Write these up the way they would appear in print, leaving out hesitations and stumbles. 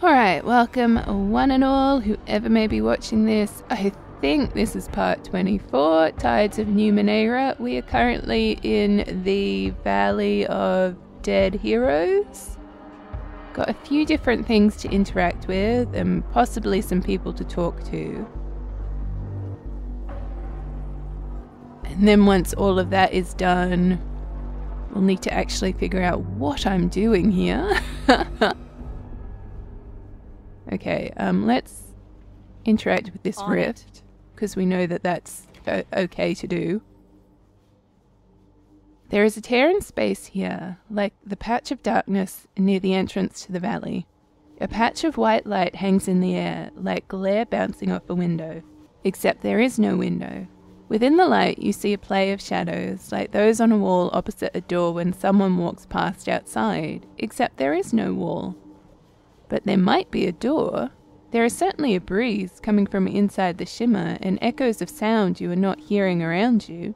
Alright, welcome one and all, whoever may be watching this. I think this is part 24, Tides of Numenéra. We are currently in the Valley of Dead Heroes. Got a few different things to interact with and possibly some people to talk to. And then once all of that is done, we'll need to actually figure out what I'm doing here. Okay, let's interact with this rift, because we know that that's okay to do. There is a tear in space here, like the patch of darkness near the entrance to the valley. A patch of white light hangs in the air, like glare bouncing off a window, except there is no window. Within the light, you see a play of shadows, like those on a wall opposite a door when someone walks past outside, except there is no wall. But there might be a door. There is certainly a breeze coming from inside the shimmer and echoes of sound you are not hearing around you.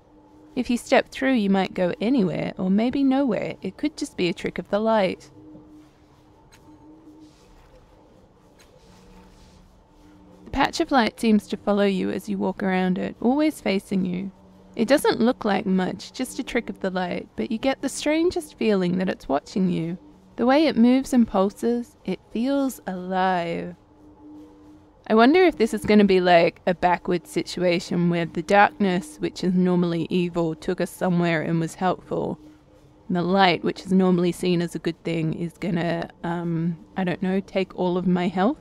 If you step through, you might go anywhere or maybe nowhere. It could just be a trick of the light. The patch of light seems to follow you as you walk around it, always facing you. It doesn't look like much, just a trick of the light, but you get the strangest feeling that it's watching you. The way it moves and pulses, it feels alive. I wonder if this is going to be like a backward situation where the darkness, which is normally evil, took us somewhere and was helpful. And the light, which is normally seen as a good thing, is going to, I don't know, take all of my health.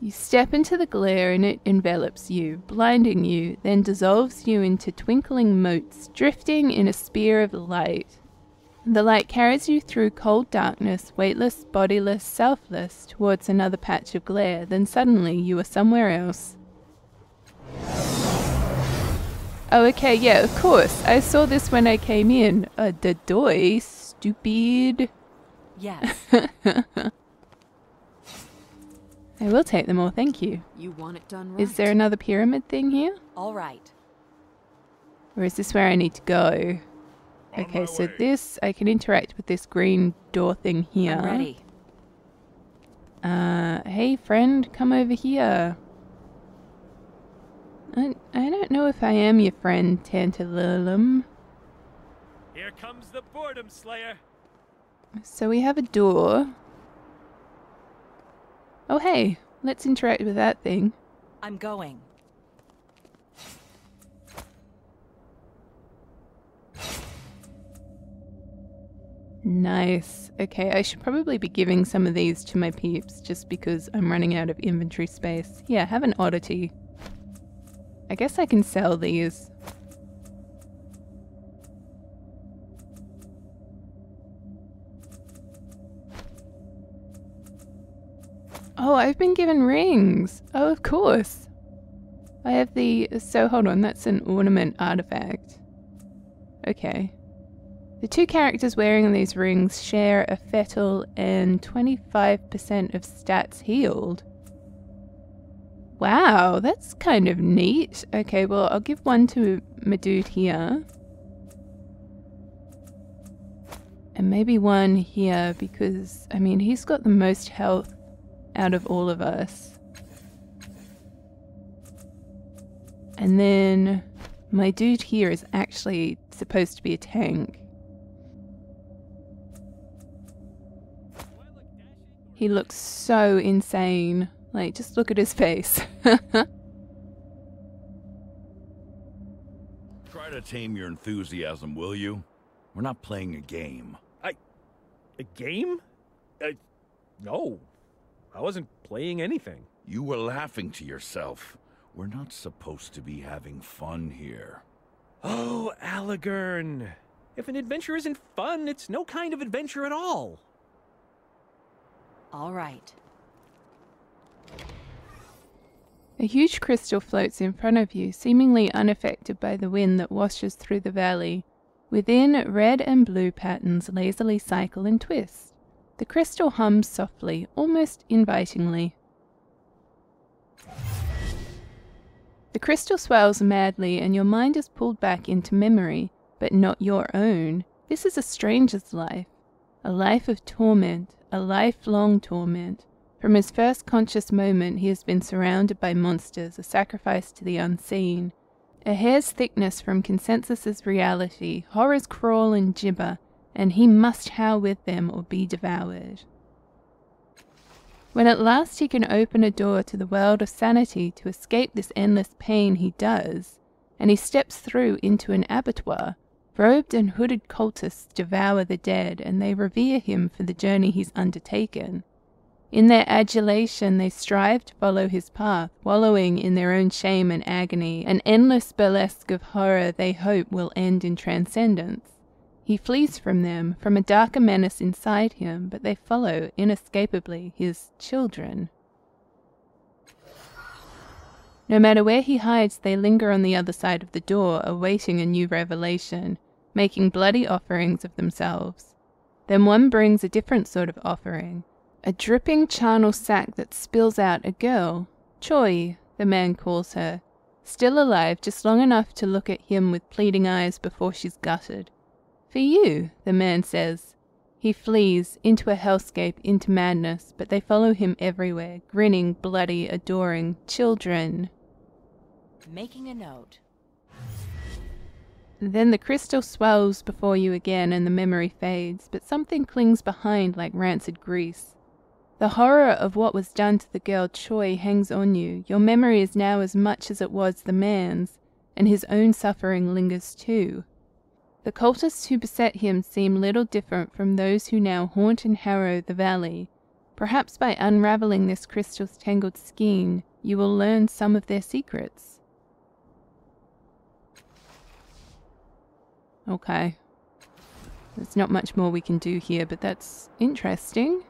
You step into the glare and it envelops you, blinding you, then dissolves you into twinkling motes, drifting in a spear of light. The light carries you through cold darkness, weightless, bodiless, selfless, towards another patch of glare, then suddenly you are somewhere else. Oh, okay, yeah, of course. I saw this when I came in. The doy, stupid. Yes. I will take them all, thank you. You want it done right. Is there another pyramid thing here? All right. Or is this where I need to go? Okay, so this, I can interact with this green door thing here. I'm ready. Hey friend, come over here. I don't know if I am your friend, Tantalum. Here comes the boredom slayer. So we have a door. Oh hey, let's interact with that thing. I'm going. Nice. Okay, I should probably be giving some of these to my peeps just because I'm running out of inventory space. Yeah, have an oddity. I guess I can sell these. Oh, I've been given rings. Oh, of course. I have the... So, hold on, that's an ornament artifact. Okay. The two characters wearing these rings share a fetal and 25% of stats healed. Wow, that's kind of neat. Okay, well, I'll give one to my dude here. And maybe one here because, I mean, he's got the most health out of all of us. And then my dude here is actually supposed to be a tank. He looks so insane. Like, just look at his face. Try to tame your enthusiasm, will you? We're not playing a game. A game? No. I wasn't playing anything. You were laughing to yourself. We're not supposed to be having fun here. Oh, Allegern. If an adventure isn't fun, it's no kind of adventure at all. All right. A huge crystal floats in front of you, seemingly unaffected by the wind that washes through the valley. Within, red and blue patterns lazily cycle and twist. The crystal hums softly, almost invitingly. The crystal swirls madly and your mind is pulled back into memory, but not your own. This is a stranger's life. A life of torment, a lifelong torment. From his first conscious moment he has been surrounded by monsters, a sacrifice to the unseen. A hair's thickness from consensus's reality, horrors crawl and gibber, and he must howl with them or be devoured. When at last he can open a door to the world of sanity to escape this endless pain, he does, and he steps through into an abattoir. Robed and hooded cultists devour the dead, and they revere him for the journey he's undertaken. In their adulation they strive to follow his path, wallowing in their own shame and agony, an endless burlesque of horror they hope will end in transcendence. He flees from them, from a darker menace inside him, but they follow, inescapably, his children. No matter where he hides, they linger on the other side of the door, awaiting a new revelation, making bloody offerings of themselves. Then one brings a different sort of offering, a dripping charnel sack that spills out a girl. Choi, the man calls her, still alive just long enough to look at him with pleading eyes before she's gutted. For you, the man says. He flees, into a hellscape, into madness, but they follow him everywhere, grinning, bloody, adoring children. Making a note. Then the crystal swells before you again and the memory fades, but something clings behind like rancid grease. The horror of what was done to the girl Choi hangs on you. Your memory is now as much as it was the man's, and his own suffering lingers too. The cultists who beset him seem little different from those who now haunt and harrow the valley. Perhaps by unraveling this crystal's tangled skein, you will learn some of their secrets. Okay. There's not much more we can do here, but that's interesting.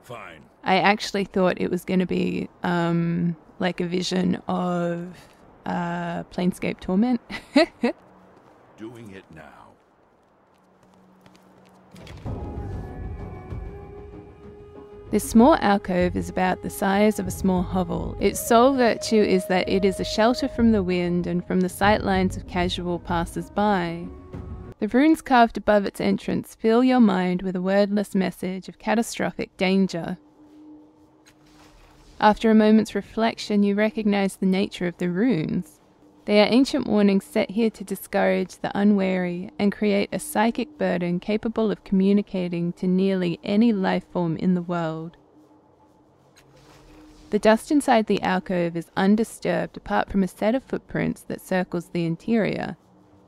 Fine. I actually thought it was going to be like a vision of Planescape Torment. Doing it now. This small alcove is about the size of a small hovel. Its sole virtue is that it is a shelter from the wind and from the sightlines of casual passers-by. The runes carved above its entrance fill your mind with a wordless message of catastrophic danger. After a moment's reflection, you recognize the nature of the runes. They are ancient warnings set here to discourage the unwary and create a psychic burden capable of communicating to nearly any life form in the world. The dust inside the alcove is undisturbed apart from a set of footprints that circles the interior.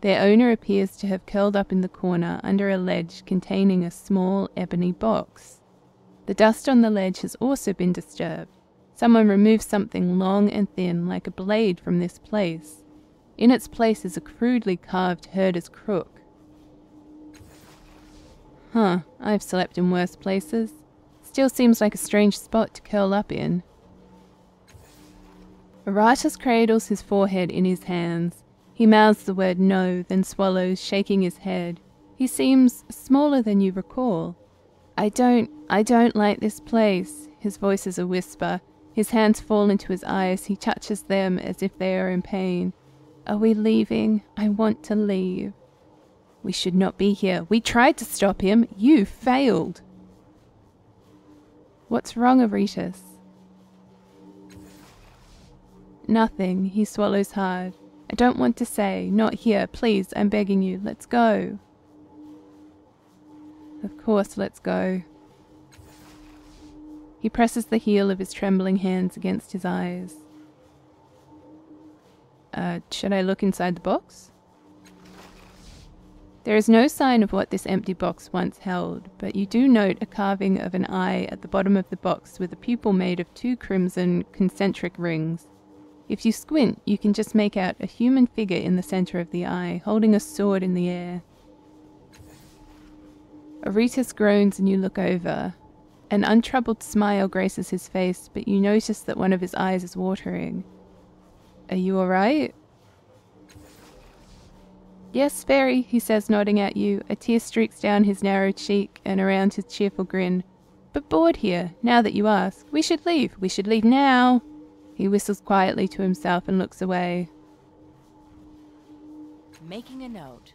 Their owner appears to have curled up in the corner under a ledge containing a small ebony box. The dust on the ledge has also been disturbed. Someone removed something long and thin like a blade from this place. In its place is a crudely carved herder's crook. I've slept in worse places. Still seems like a strange spot to curl up in. Aratus cradles his forehead in his hands. He mouths the word no, then swallows, shaking his head. He seems smaller than you recall. I don't like this place. His voice is a whisper. His hands fall into his eyes. He touches them as if they are in pain. Are we leaving? I want to leave. We should not be here. We tried to stop him. You failed. What's wrong, Aratus? Nothing. He swallows hard. I don't want to say. Not here. Please, I'm begging you. Let's go. Of course, let's go. He presses the heel of his trembling hands against his eyes. Should I look inside the box? There is no sign of what this empty box once held, but you do note a carving of an eye at the bottom of the box with a pupil made of 2 crimson concentric rings. If you squint, you can just make out a human figure in the center of the eye, holding a sword in the air. Aratus groans and you look over. An untroubled smile graces his face, but you notice that one of his eyes is watering. Are you alright? Yes, very, he says, nodding at you. A tear streaks down his narrow cheek and around his cheerful grin. But bored here, now that you ask. We should leave. We should leave now. He whistles quietly to himself and looks away. Making a note.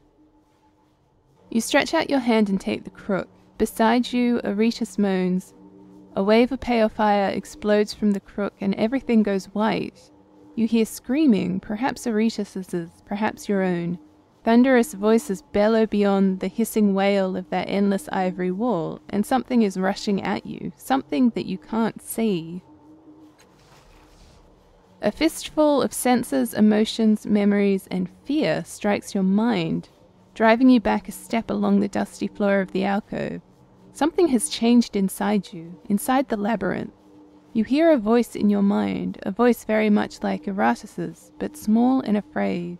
You stretch out your hand and take the crook. Beside you, Aretus moans. A wave of pale fire explodes from the crook and everything goes white. You hear screaming, perhaps Aretus's, perhaps your own. Thunderous voices bellow beyond the hissing wail of that endless ivory wall, and something is rushing at you, something that you can't see. A fistful of senses, emotions, memories, and fear strikes your mind, driving you back a step along the dusty floor of the alcove. Something has changed inside you, inside the labyrinth. You hear a voice in your mind, a voice very much like Aratus's, but small and afraid.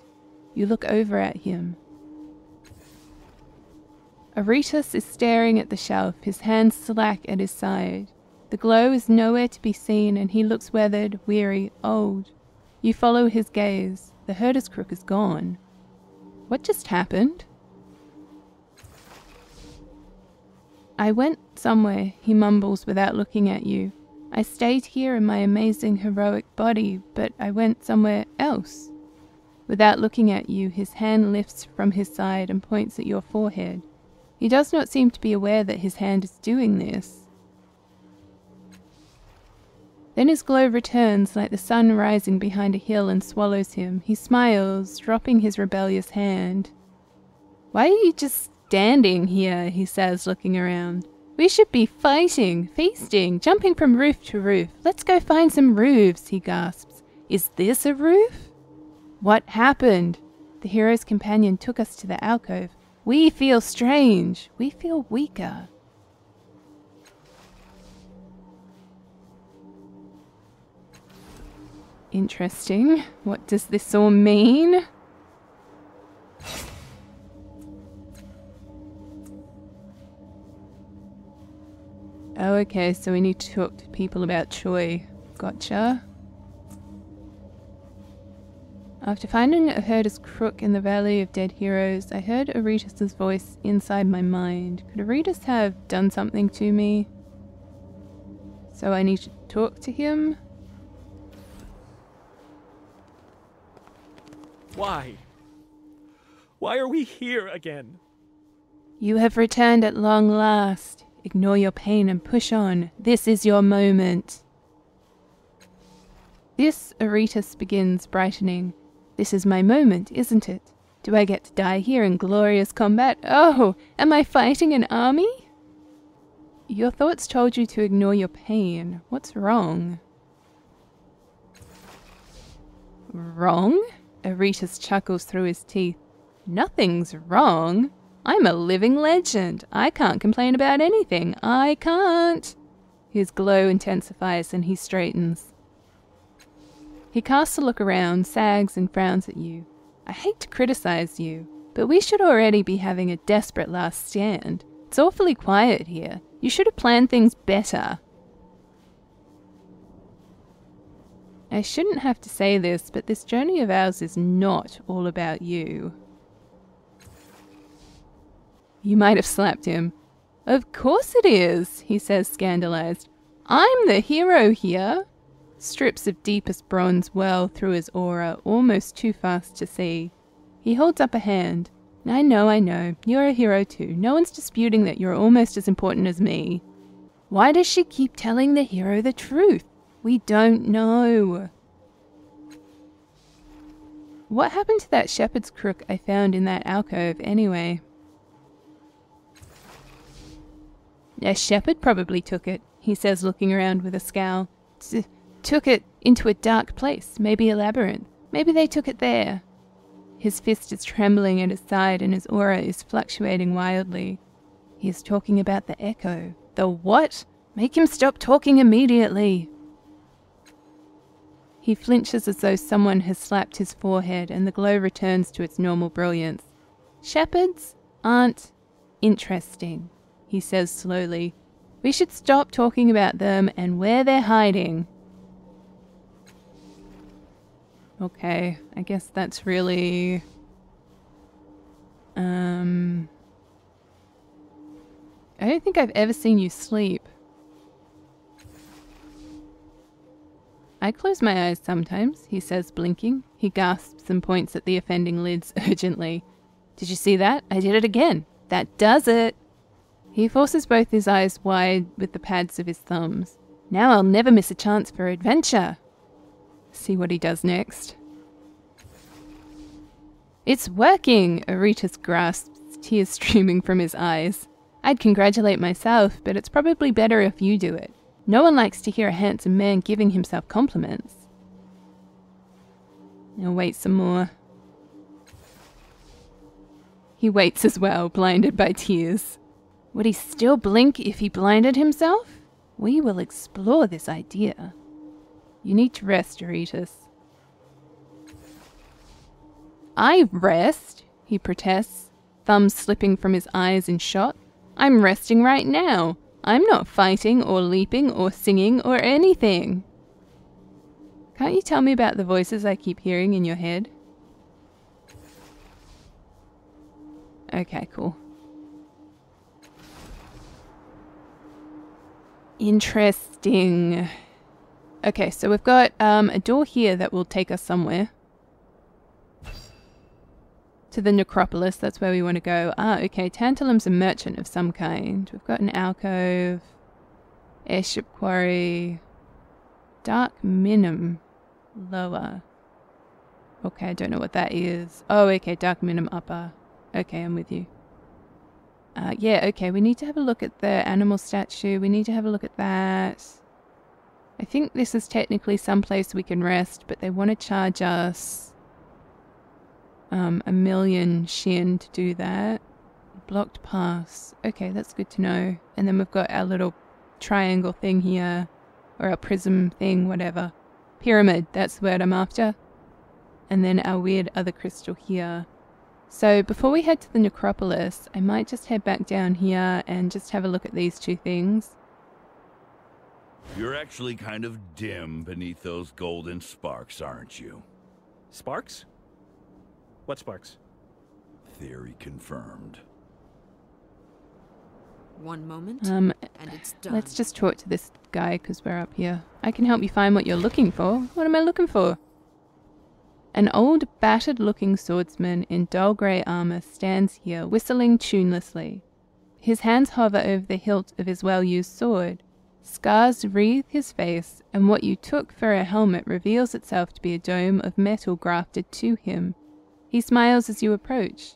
You look over at him. Aretus is staring at the shelf, his hands slack at his side. The glow is nowhere to be seen, and he looks weathered, weary, old. You follow his gaze. The herder's crook is gone. What just happened? I went somewhere, he mumbles without looking at you. I stayed here in my amazing heroic body, but I went somewhere else. Without looking at you, his hand lifts from his side and points at your forehead. He does not seem to be aware that his hand is doing this. Then his glow returns like the sun rising behind a hill and swallows him. He smiles, dropping his rebellious hand. Why are you just standing here, he says, looking around. We should be fighting, feasting, jumping from roof to roof. Let's go find some roofs, he gasps. Is this a roof? What happened? The hero's companion took us to the alcove. We feel strange. We feel weaker. Interesting. What does this all mean? Oh, okay, so we need to talk to people about Choi. Gotcha. After finding a herder's crook in the Valley of Dead Heroes, I heard Aretus's voice inside my mind. Could Aretus have done something to me? So I need to talk to him? Why? Why are we here again? You have returned at long last. Ignore your pain and push on. This is your moment. This, Aretus begins, brightening. This is my moment, isn't it? Do I get to die here in glorious combat? Oh, am I fighting an army? Your thoughts told you to ignore your pain. What's wrong? Wrong? Aretus chuckles through his teeth. Nothing's wrong. I'm a living legend. I can't complain about anything. I can't. His glow intensifies and he straightens. He casts a look around, sags and frowns at you. I hate to criticize you, but we should already be having a desperate last stand. It's awfully quiet here. You should have planned things better. I shouldn't have to say this, but this journey of ours is not all about you. You might have slapped him. Of course it is, he says, scandalized. I'm the hero here. Strips of deepest bronze well through his aura, almost too fast to see. He holds up a hand. I know. You're a hero too. No one's disputing that you're almost as important as me. Why does she keep telling the hero the truth? We don't know. What happened to that shepherd's crook I found in that alcove anyway? A shepherd probably took it, he says, looking around with a scowl. Took it into a dark place, maybe a labyrinth. Maybe they took it there. His fist is trembling at his side and his aura is fluctuating wildly. He is talking about the echo. The what? Make him stop talking immediately. He flinches as though someone has slapped his forehead and the glow returns to its normal brilliance. Shepherds aren't interesting, he says slowly. We should stop talking about them and where they're hiding. Okay, I guess that's really... I don't think I've ever seen you sleep. I close my eyes sometimes, he says, blinking. He gasps and points at the offending lids urgently. Did you see that? I did it again. That does it. He forces both his eyes wide with the pads of his thumbs. Now I'll never miss a chance for adventure. See what he does next. It's working! Aretas grasps, tears streaming from his eyes. I'd congratulate myself, but it's probably better if you do it. No one likes to hear a handsome man giving himself compliments. Now wait some more. He waits as well, blinded by tears. Would he still blink if he blinded himself? We will explore this idea. You need to rest, Aretas. I rest? He protests, thumbs slipping from his eyes in shock. I'm resting right now. I'm not fighting or leaping or singing or anything. Can't you tell me about the voices I keep hearing in your head? Okay, cool. Interesting. Okay, so we've got a door here that will take us somewhere. To the necropolis, that's where we want to go. Ah, okay, Tantalum's a merchant of some kind. We've got an alcove, airship quarry, dark minim, lower. Okay, I don't know what that is. Oh, okay, dark minim upper. Okay, I'm with you. Yeah, okay, we need to have a look at the animal statue. We need to have a look at that. I think this is technically someplace we can rest, but they want to charge us 1,000,000 shin to do that. Blocked pass. Okay, that's good to know. And then we've got our little triangle thing here, or our prism thing, whatever. Pyramid, that's the word I'm after. And then our weird other crystal here. So before we head to the necropolis, I might just head back down here and just have a look at these two things. You're actually kind of dim beneath those golden sparks, aren't you? Sparks? What sparks? Theory confirmed. One moment, and it's done. Let's just talk to this guy because we're up here. I can help you find what you're looking for. What am I looking for? An old, battered-looking swordsman in dull grey armour stands here, whistling tunelessly. His hands hover over the hilt of his well-used sword. Scars wreathe his face, and what you took for a helmet reveals itself to be a dome of metal grafted to him. He smiles as you approach.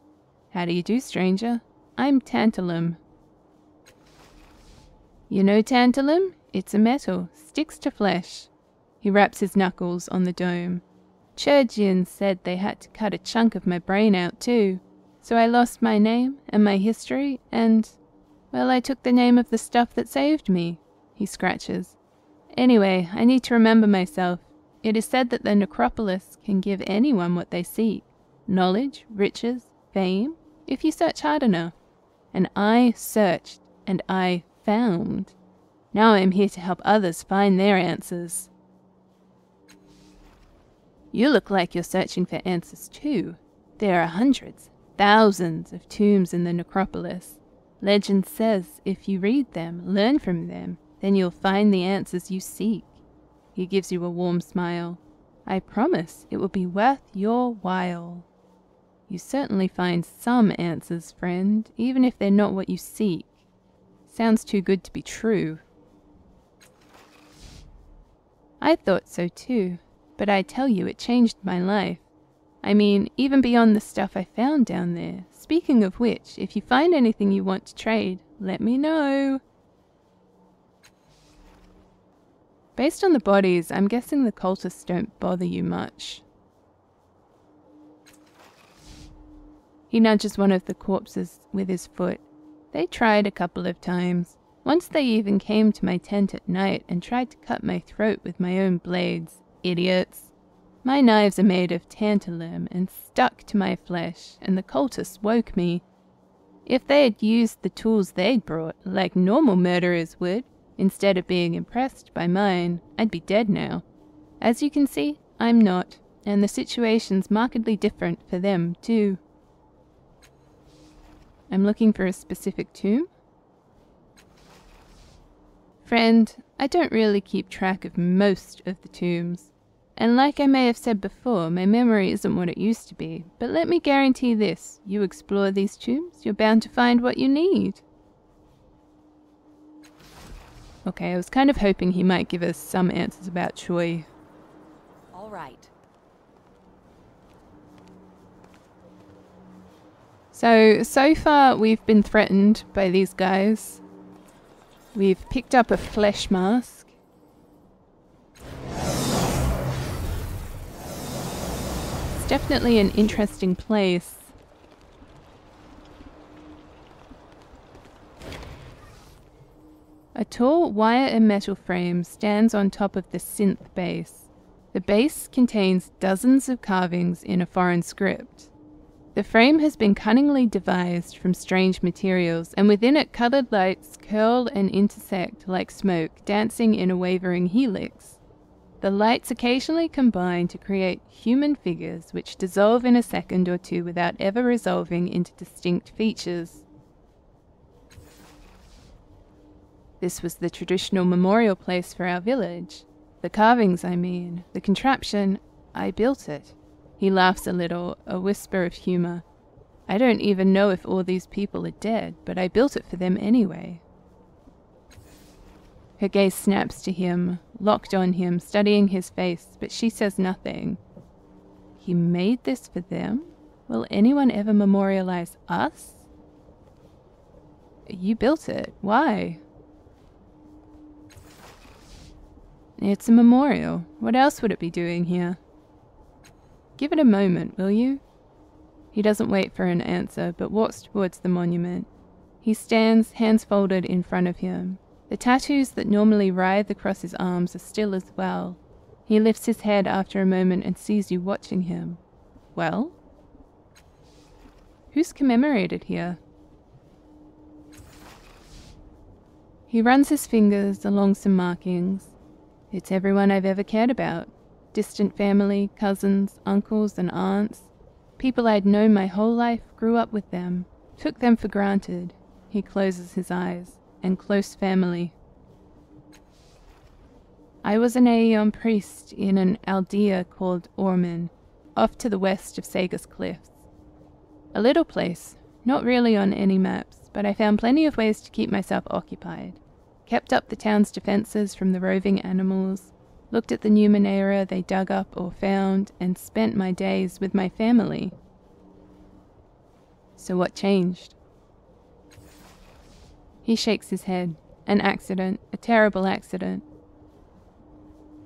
How do you do, stranger? I'm Tantalum. You know Tantalum? It's a metal, sticks to flesh. He raps his knuckles on the dome. Churgians said they had to cut a chunk of my brain out too, so I lost my name and my history and, well, I took the name of the stuff that saved me. He scratches. Anyway, I need to remember myself. It is said that the necropolis can give anyone what they seek. Knowledge, riches, fame, if you search hard enough. And I searched, and I found. Now I am here to help others find their answers. You look like you're searching for answers too. There are hundreds, thousands of tombs in the necropolis. Legend says if you read them, learn from them, then you'll find the answers you seek. He gives you a warm smile. I promise it will be worth your while. You certainly find some answers, friend, even if they're not what you seek. Sounds too good to be true. I thought so too, but I tell you it changed my life. I mean, even beyond the stuff I found down there. Speaking of which, if you find anything you want to trade, let me know. Based on the bodies, I'm guessing the cultists don't bother you much. He nudges one of the corpses with his foot. They tried a couple of times. Once they even came to my tent at night and tried to cut my throat with my own blades. Idiots. My knives are made of tantalum and stuck to my flesh, and the cultists woke me. If they had used the tools they'd brought, like normal murderers would, instead of being impressed by mine, I'd be dead now. As you can see, I'm not, and the situation's markedly different for them, too. I'm looking for a specific tomb. Friend, I don't really keep track of most of the tombs. And like I may have said before, my memory isn't what it used to be. But let me guarantee this, you explore these tombs, you're bound to find what you need. Okay, I was kind of hoping he might give us some answers about Choi. All right. So far we've been threatened by these guys. We've picked up a flesh mask. It's definitely an interesting place. A tall wire and metal frame stands on top of the synth base. The base contains dozens of carvings in a foreign script. The frame has been cunningly devised from strange materials, and within it coloured lights curl and intersect like smoke, dancing in a wavering helix. The lights occasionally combine to create human figures which dissolve in a second or two without ever resolving into distinct features. This was the traditional memorial place for our village. The carvings, I mean. The contraption, I built it. He laughs a little, a whisper of humour. I don't even know if all these people are dead, but I built it for them anyway. Her gaze snaps to him, locked on him, studying his face, but she says nothing. He made this for them? Will anyone ever memorialize us? You built it. Why? It's a memorial. What else would it be doing here? Give it a moment, will you? He doesn't wait for an answer, but walks towards the monument. He stands, hands folded in front of him. The tattoos that normally writhe across his arms are still as well. He lifts his head after a moment and sees you watching him. Well? Who's commemorated here? He runs his fingers along some markings. It's everyone I've ever cared about. Distant family, cousins, uncles and aunts. People I'd known my whole life, grew up with them, took them for granted. He closes his eyes. And close family. I was an Aeon priest in an aldea called Orman, off to the west of Sager's Cliffs. A little place, not really on any maps, but I found plenty of ways to keep myself occupied. Kept up the town's defences from the roving animals, looked at the Numenéra they dug up or found, and spent my days with my family. So what changed? He shakes his head. An accident. A terrible accident.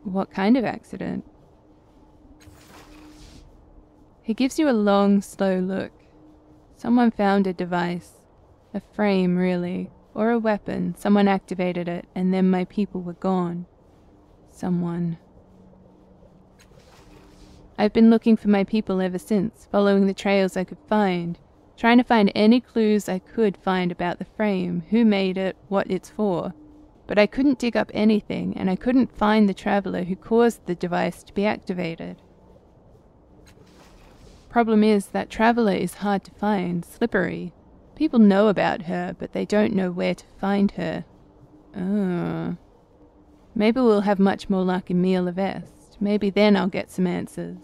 What kind of accident? He gives you a long, slow look. Someone found a device. A frame, really. Or a weapon. Someone activated it, and then my people were gone. Someone. I've been looking for my people ever since, following the trails I could find. Trying to find any clues I could find about the frame, who made it, what it's for. But I couldn't dig up anything, and I couldn't find the traveler who caused the device to be activated. Problem is, that traveler is hard to find, slippery. People know about her, but they don't know where to find her. Maybe we'll have much more luck in Mia Levest. Maybe then I'll get some answers.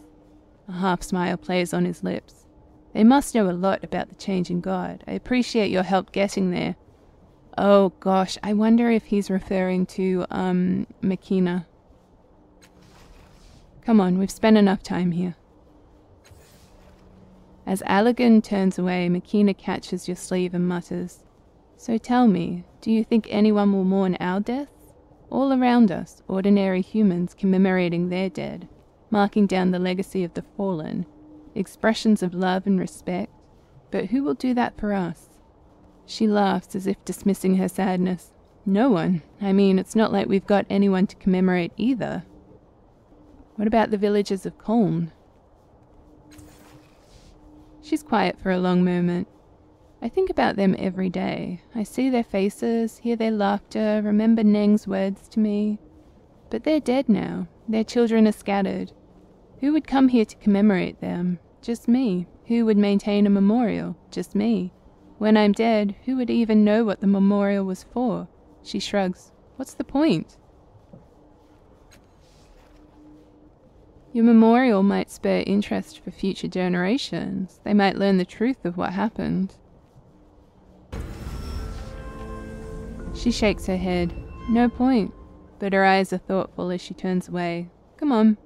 A half smile plays on his lips. They must know a lot about the changing god. I appreciate your help getting there. Oh gosh, I wonder if he's referring to, Makina. Come on, we've spent enough time here. As Allagan turns away, Makina catches your sleeve and mutters, So tell me, do you think anyone will mourn our deaths? All around us, ordinary humans commemorating their dead, marking down the legacy of the fallen. Expressions of love and respect, but who will do that for us? She laughs as if dismissing her sadness. No one. I mean, it's not like we've got anyone to commemorate either. What about the villagers of Colne? She's quiet for a long moment. I think about them every day. I see their faces, hear their laughter, remember Neng's words to me. But they're dead now. Their children are scattered. Who would come here to commemorate them? Just me. Who would maintain a memorial? Just me. When I'm dead, who would even know what the memorial was for? She shrugs. What's the point? Your memorial might spur interest for future generations. They might learn the truth of what happened. She shakes her head. No point. But her eyes are thoughtful as she turns away. Come on.